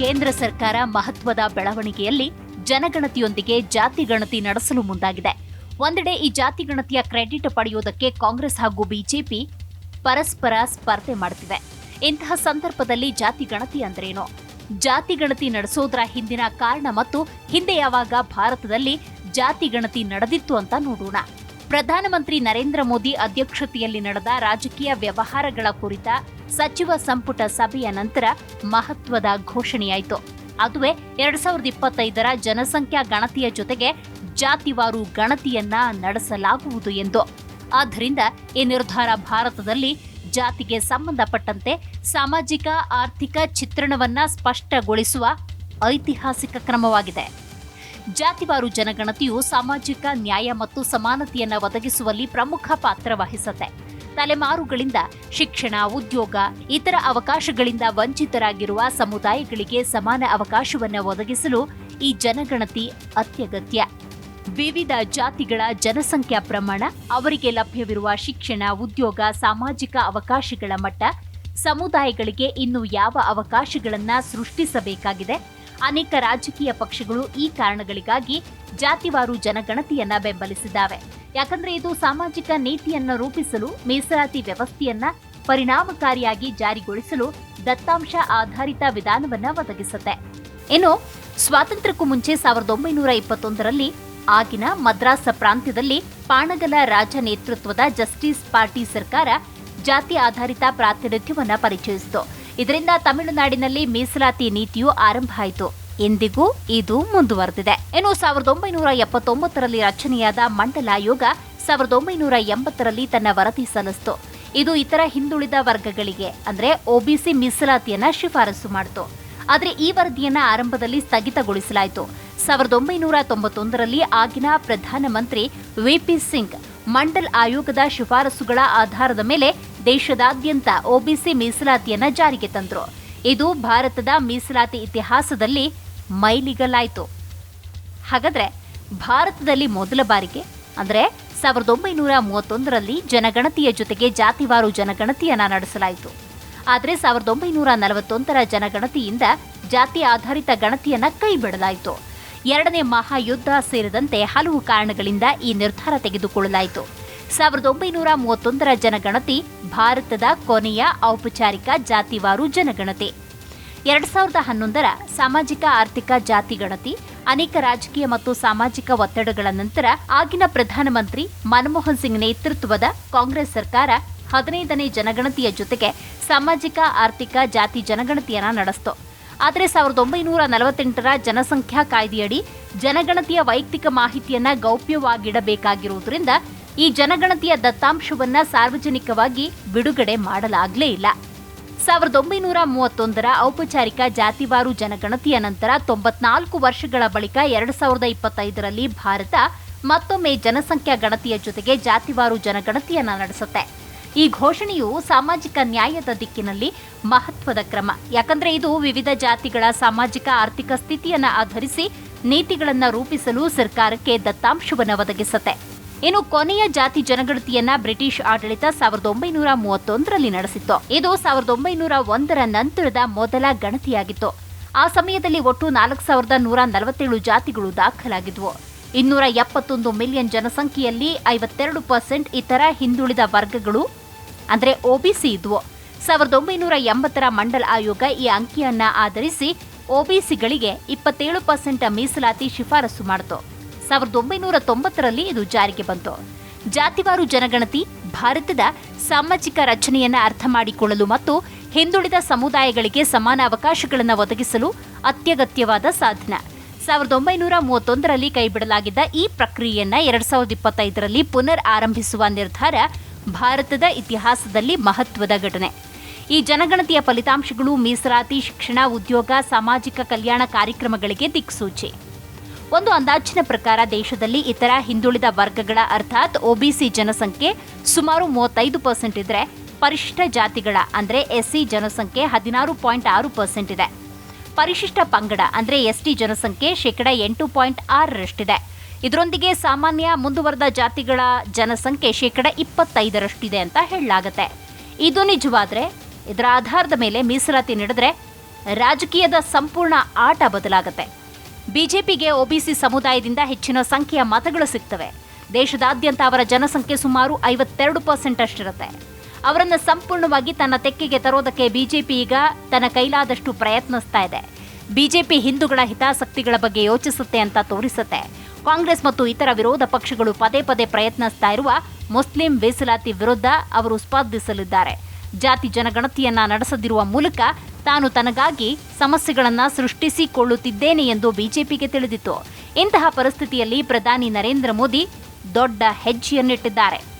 ಕೇಂದ್ರ ಸರ್ಕಾರ ಮಹತ್ವದ ಬೆಳವಣಿಗೆಯಲ್ಲಿ ಜನಗಣತಿಯೊಂದಿಗೆ ಜಾತಿ ಗಣತಿ ನಡೆಸಲು ಮುಂದಾಗಿದೆ. ಒಂದೆಡೆ ಈ ಜಾತಿ ಗಣತಿಯ ಕ್ರೆಡಿಟ್ ಪಡೆಯುವುದಕ್ಕೆ ಕಾಂಗ್ರೆಸ್ ಹಾಗೂ ಬಿಜೆಪಿ ಪರಸ್ಪರ ಸ್ಪರ್ಧೆ ಮಾಡುತ್ತಿವೆ. ಇಂತಹ ಸಂದರ್ಭದಲ್ಲಿ ಜಾತಿ ಗಣತಿ ಅಂದ್ರೇನು, ಜಾತಿ ಗಣತಿ ನಡೆಸೋದ್ರ ಹಿಂದಿನ ಕಾರಣ ಮತ್ತು ಹಿಂದೆ ಯಾವಾಗ ಭಾರತದಲ್ಲಿ ಜಾತಿ ಗಣತಿ ನಡೆದಿತ್ತು ಅಂತ ನೋಡೋಣ. ಪ್ರಧಾನಮಂತ್ರಿ ನರೇಂದ್ರ ಮೋದಿ ಅಧ್ಯಕ್ಷತೆಯಲ್ಲಿ ನಡೆದ ರಾಜಕೀಯ ವ್ಯವಹಾರಗಳ ಕುರಿತ ಸಚಿವ ಸಂಪುಟ ಸಭೆಯ ನಂತರ ಮಹತ್ವದ ಘೋಷಣೆಯಾಯಿತು. ಅದುವೇ 2025ರ ಜನಸಂಖ್ಯಾ ಗಣತಿಯ ಜೊತೆಗೆ ಜಾತಿವಾರು ಗಣತಿಯನ್ನ ನಡೆಸಲಾಗುವುದು ಎಂದು. ಆದ್ದರಿಂದ ಈ ನಿರ್ಧಾರ ಭಾರತದಲ್ಲಿ ಜಾತಿಗೆ ಸಂಬಂಧಪಟ್ಟಂತೆ ಸಾಮಾಜಿಕ ಆರ್ಥಿಕ ಚಿತ್ರಣವನ್ನ ಸ್ಪಷ್ಟಗೊಳಿಸುವ ಐತಿಹಾಸಿಕ ಕ್ರಮವಾಗಿದೆ. ಜಾತಿವಾರು ಜನಗಣತಿಯು ಸಾಮಾಜಿಕ ನ್ಯಾಯ ಮತ್ತು ಸಮಾನತೆಯನ್ನು ಒದಗಿಸುವಲ್ಲಿ ಪ್ರಮುಖ ಪಾತ್ರ ವಹಿಸುತ್ತೆ. ತಲೆಮಾರುಗಳಿಂದ ಶಿಕ್ಷಣ, ಉದ್ಯೋಗ, ಇತರ ಅವಕಾಶಗಳಿಂದ ವಂಚಿತರಾಗಿರುವ ಸಮುದಾಯಗಳಿಗೆ ಸಮಾನ ಅವಕಾಶವನ್ನು ಒದಗಿಸಲು ಈ ಜನಗಣತಿ ಅತ್ಯಗತ್ಯ. ವಿವಿಧ ಜಾತಿಗಳ ಜನಸಂಖ್ಯಾ ಪ್ರಮಾಣ, ಅವರಿಗೆ ಲಭ್ಯವಿರುವ ಶಿಕ್ಷಣ, ಉದ್ಯೋಗ, ಸಾಮಾಜಿಕ ಅವಕಾಶಗಳ ಮಟ್ಟ, ಸಮುದಾಯಗಳಿಗೆ ಇನ್ನು ಯಾವ ಅವಕಾಶಗಳನ್ನು ಸೃಷ್ಟಿಸಬೇಕಾಗಿದೆ. ಅನೇಕ ರಾಜಕೀಯ ಪಕ್ಷಗಳು ಈ ಕಾರಣಗಳಿಗಾಗಿ ಜಾತಿವಾರು ಜನಗಣತಿಯನ್ನ ಬೆಂಬಲಿಸಿದ್ದಾವೆ. ಯಾಕಂದ್ರೆ ಇದು ಸಾಮಾಜಿಕ ನೀತಿಯನ್ನು ರೂಪಿಸಲು, ಮೀಸಲಾತಿ ವ್ಯವಸ್ಥೆಯನ್ನ ಪರಿಣಾಮಕಾರಿಯಾಗಿ ಜಾರಿಗೊಳಿಸಲು ದತ್ತಾಂಶ ಆಧಾರಿತ ವಿಧಾನವನ್ನ ಒದಗಿಸುತ್ತೆ. ಇನ್ನು ಸ್ವಾತಂತ್ರ್ಯಕ್ಕೂ ಮುಂಚೆ 1921ರಲ್ಲಿ ಆಗಿನ ಮದ್ರಾಸ್ ಪ್ರಾಂತ್ಯದಲ್ಲಿ ಪಾಣಗಲ ರಾಜ ನೇತೃತ್ವದ ಜಸ್ಟಿಸ್ ಪಾರ್ಟಿ ಸರ್ಕಾರ ಜಾತಿ ಆಧಾರಿತ ಪ್ರಾತಿನಿಧ್ಯವನ್ನ ಪರಿಚಯಿಸಿತು. ಇದರಿಂದ ತಮಿಳುನಾಡಿನಲ್ಲಿ ಮೀಸಲಾತಿ ನೀತಿಯು ಆರಂಭ ಆಯಿತು. ಇಂದಿಗೂ ಇದು ಮುಂದುವರೆದಿದೆ. ಇನ್ನು 1979ರಲ್ಲಿ ರಚನೆಯಾದ ಮಂಡಲ ಆಯೋಗ 1980ರಲ್ಲಿ ತನ್ನ ವರದಿ ಸಲ್ಲಿಸಿತು. ಇದು ಇತರ ಹಿಂದುಳಿದ ವರ್ಗಗಳಿಗೆ ಅಂದ್ರೆ ಒಬಿಸಿ ಮೀಸಲಾತಿಯನ್ನ ಶಿಫಾರಸು ಮಾಡಿತು. ಆದರೆ ಈ ವರದಿಯನ್ನ ಆರಂಭದಲ್ಲಿ ಸ್ಥಗಿತಗೊಳಿಸಲಾಯಿತು. 1991ರಲ್ಲಿ ಆಗಿನ ಪ್ರಧಾನಮಂತ್ರಿ ವಿಪಿ ಸಿಂಗ್ ಮಂಡಲ್ ಆಯೋಗದ ಶಿಫಾರಸುಗಳ ಆಧಾರದ ಮೇಲೆ ದೇಶದಾದ್ಯಂತ ಒಬಿಸಿ ಮೀಸಲಾತಿಯನ್ನ ಜಾರಿಗೆ ತಂದರು. ಇದು ಭಾರತದ ಮೀಸಲಾತಿ ಇತಿಹಾಸದಲ್ಲಿ ಮೈಲಿಗಲ್ಲಾಯಿತು. ಹಾಗಾದ್ರೆ ಭಾರತದಲ್ಲಿ ಮೊದಲ ಬಾರಿಗೆ ಅಂದ್ರೆ 1931ರಲ್ಲಿ ಜನಗಣತಿಯ ಜೊತೆಗೆ ಜಾತಿವಾರು ಜನಗಣತಿಯನ್ನ ನಡೆಸಲಾಯಿತು. ಆದರೆ 1941ರ ಜನಗಣತಿಯಿಂದ ಜಾತಿ ಆಧಾರಿತ ಗಣತಿಯನ್ನ ಕೈಬಿಡಲಾಯಿತು. ಎರಡನೇ ಮಹಾಯುದ್ಧ ಸೇರಿದಂತೆ ಹಲವು ಕಾರಣಗಳಿಂದ ಈ ನಿರ್ಧಾರ ತೆಗೆದುಕೊಳ್ಳಲಾಯಿತು. 1931ರ ಜನಗಣತಿ ಭಾರತದ ಕೊನೆಯ ಔಪಚಾರಿಕ ಜಾತಿವಾರು ಜನಗಣತಿ. 2011ರ ಸಾಮಾಜಿಕ ಆರ್ಥಿಕ ಜಾತಿ ಗಣತಿ ಅನೇಕ ರಾಜಕೀಯ ಮತ್ತು ಸಾಮಾಜಿಕ ಒತ್ತಡಗಳ ನಂತರ ಆಗಿನ ಪ್ರಧಾನಮಂತ್ರಿ ಮನಮೋಹನ್ ಸಿಂಗ್ ನೇತೃತ್ವದ ಕಾಂಗ್ರೆಸ್ ಸರ್ಕಾರ 15ನೇ ಜನಗಣತಿಯ ಜೊತೆಗೆ ಸಾಮಾಜಿಕ ಆರ್ಥಿಕ ಜಾತಿ ಜನಗಣತಿಯನ್ನ ನಡೆಸಿತು. ಆದರೆ 1948ರ ಜನಸಂಖ್ಯಾ ಕಾಯ್ದೆಯಡಿ ಜನಗಣತಿಯ ವೈಯಕ್ತಿಕ ಮಾಹಿತಿಯನ್ನ ಗೌಪ್ಯವಾಗಿಡಬೇಕಾಗಿರುವುದರಿಂದ ಈ ಜನಗಣತಿಯ ದತ್ತಾಂಶವನ್ನ ಸಾರ್ವಜನಿಕವಾಗಿ ಬಿಡುಗಡೆ ಮಾಡಲಾಗಲೇ ಇಲ್ಲ. 1931ರ ಔಪಚಾರಿಕ ಜಾತಿವಾರು ಜನಗಣತಿಯ ನಂತರ 94 ವರ್ಷಗಳ ಬಳಿಕ 2025ರಲ್ಲಿ ಭಾರತ ಮತ್ತೊಮ್ಮೆ ಜನಸಂಖ್ಯಾ ಗಣತಿಯ ಜೊತೆಗೆ ಜಾತಿವಾರು ಜನಗಣತಿಯನ್ನ ನಡೆಸುತ್ತೆ. ಈ ಘೋಷಣೆಯು ಸಾಮಾಜಿಕ ನ್ಯಾಯದ ದಿಕ್ಕಿನಲ್ಲಿ ಮಹತ್ವದ ಕ್ರಮ. ಯಾಕಂದ್ರೆ ಇದು ವಿವಿಧ ಜಾತಿಗಳ ಸಾಮಾಜಿಕ ಆರ್ಥಿಕ ಸ್ಥಿತಿಯನ್ನ ಆಧರಿಸಿ ನೀತಿಗಳನ್ನ ರೂಪಿಸಲು ಸರ್ಕಾರಕ್ಕೆ ದತ್ತಾಂಶವನ್ನು ಒದಗಿಸುತ್ತೆ. ಇನ್ನು ಕೊನೆಯ ಜಾತಿ ಜನಗಣತಿಯನ್ನ ಬ್ರಿಟಿಷ್ ಆಡಳಿತ 1931ರಲ್ಲಿ ನಡೆಸಿತ್ತು. ಇದು 1901ರ ನಂತರದ ಮೊದಲ ಗಣತಿಯಾಗಿತ್ತು. ಆ ಸಮಯದಲ್ಲಿ ಒಟ್ಟು 4147 ಜಾತಿಗಳು ದಾಖಲಾಗಿದ್ವು. 271 ಮಿಲಿಯನ್ ಜನಸಂಖ್ಯೆಯಲ್ಲಿ 52% ಇತರ ಹಿಂದುಳಿದ ವರ್ಗಗಳು ಅಂದ್ರೆ ಒಬಿಸಿ ಇದ್ವು. 1980ರ ಮಂಡಲ್ ಆಯೋಗ ಈ ಅಂಕಿಯನ್ನ ಆಧರಿಸಿ ಒಬಿಸಿಗಳಿಗೆ 27% ಮೀಸಲಾತಿ ಶಿಫಾರಸು ಮಾಡಿತು. 1990ರಲ್ಲಿ ಇದು ಜಾರಿಗೆ ಬಂತು. ಜಾತಿವಾರು ಜನಗಣತಿ ಭಾರತದ ಸಾಮಾಜಿಕ ರಚನೆಯನ್ನ ಅರ್ಥ ಮಾಡಿಕೊಳ್ಳಲು ಮತ್ತು ಹಿಂದುಳಿದ ಸಮುದಾಯಗಳಿಗೆ ಸಮಾನ ಅವಕಾಶಗಳನ್ನು ಒದಗಿಸಲು ಅತ್ಯಗತ್ಯವಾದ ಸಾಧನ. 1931ರಲ್ಲಿ ಕೈಬಿಡಲಾಗಿದ್ದ ಈ ಪ್ರಕ್ರಿಯೆಯನ್ನ 2025ರಲ್ಲಿ ಪುನರ್ ಆರಂಭಿಸುವ ನಿರ್ಧಾರ ಭಾರತದ ಇತಿಹಾಸದಲ್ಲಿ ಮಹತ್ವದ ಘಟನೆ. ಈ ಜನಗಣತಿಯ ಫಲಿತಾಂಶಗಳು ಮೀಸಲಾತಿ, ಶಿಕ್ಷಣ, ಉದ್ಯೋಗ, ಸಾಮಾಜಿಕ ಕಲ್ಯಾಣ ಕಾರ್ಯಕ್ರಮಗಳಿಗೆ ದಿಕ್ಸೂಚಿ. ಒಂದು ಅಂದಾಜಿನ ಪ್ರಕಾರ ದೇಶದಲ್ಲಿ ಇತರ ಹಿಂದುಳಿದ ವರ್ಗಗಳ ಅರ್ಥಾತ್ ಒಬಿಸಿ ಜನಸಂಖ್ಯೆ ಸುಮಾರು 35% ಇದ್ರೆ, ಪರಿಶಿಷ್ಟ ಜಾತಿಗಳ ಅಂದ್ರೆ ಎಸ್ಸಿ ಜನಸಂಖ್ಯೆ 16.6% ಇದೆ. ಪರಿಶಿಷ್ಟ ಪಂಗಡ ಅಂದ್ರೆ ಎಸ್ಟಿ ಜನಸಂಖ್ಯೆ 8.6%ರಷ್ಟಿದೆ. ಇದರೊಂದಿಗೆ ಸಾಮಾನ್ಯ ಮುಂದುವರೆದ ಜಾತಿಗಳ ಜನಸಂಖ್ಯೆ 25%ರಷ್ಟಿದೆ ಅಂತ ಹೇಳಲಾಗುತ್ತೆ. ಇದು ನಿಜವಾದ್ರೆ ಇದರ ಆಧಾರದ ಮೇಲೆ ಮೀಸಲಾತಿ ನೀಡಿದ್ರೆ ರಾಜಕೀಯದ ಸಂಪೂರ್ಣ ಆಟ ಬದಲಾಗುತ್ತೆ. ಬಿಜೆಪಿಗೆ ಒಬಿಸಿ ಸಮುದಾಯದಿಂದ ಹೆಚ್ಚಿನ ಸಂಖ್ಯೆಯ ಮತಗಳು ಸಿಗ್ತವೆ. ದೇಶದಾದ್ಯಂತ ಅವರ ಜನಸಂಖ್ಯೆ ಸುಮಾರು 52% ಅಷ್ಟಿರುತ್ತೆ. ಅವರನ್ನು ಸಂಪೂರ್ಣವಾಗಿ ತನ್ನ ತೆಕ್ಕೆಗೆ ತರೋದಕ್ಕೆ ಬಿಜೆಪಿ ಈಗ ತನ್ನ ಕೈಲಾದಷ್ಟು ಪ್ರಯತ್ನಿಸ್ತಾ ಇದೆ. ಬಿಜೆಪಿ ಹಿಂದೂಗಳ ಹಿತಾಸಕ್ತಿಗಳ ಬಗ್ಗೆ ಯೋಚಿಸುತ್ತೆ ಅಂತ ತೋರಿಸುತ್ತೆ. ಕಾಂಗ್ರೆಸ್ ಮತ್ತು ಇತರ ವಿರೋಧ ಪಕ್ಷಗಳು ಪದೇ ಪದೇ ಪ್ರಯತ್ನಿಸ್ತಾ ಇರುವ ಮುಸ್ಲಿಂ ಮೀಸಲಾತಿ ವಿರುದ್ಧ ಅವರು ಸ್ಪರ್ಧಿಸಲಿದ್ದಾರೆ. ಜಾತಿ ಜನಗಣತಿಯನ್ನ ನಡೆಸದಿರುವ ಮೂಲಕ ತಾನು ತನಗಾಗಿ ಸಮಸ್ಯೆಗಳನ್ನು ಸೃಷ್ಟಿಸಿಕೊಳ್ಳುತ್ತಿದ್ದೇನೆ ಎಂದು ಬಿಜೆಪಿಗೆ ತಿಳಿದಿತ್ತು. ಇಂತಹ ಪರಿಸ್ಥಿತಿಯಲ್ಲಿ ಪ್ರಧಾನಿ ನರೇಂದ್ರ ಮೋದಿ ದೊಡ್ಡ ಹೆಜ್ಜೆಯನ್ನಿಟ್ಟಿದ್ದಾರೆ.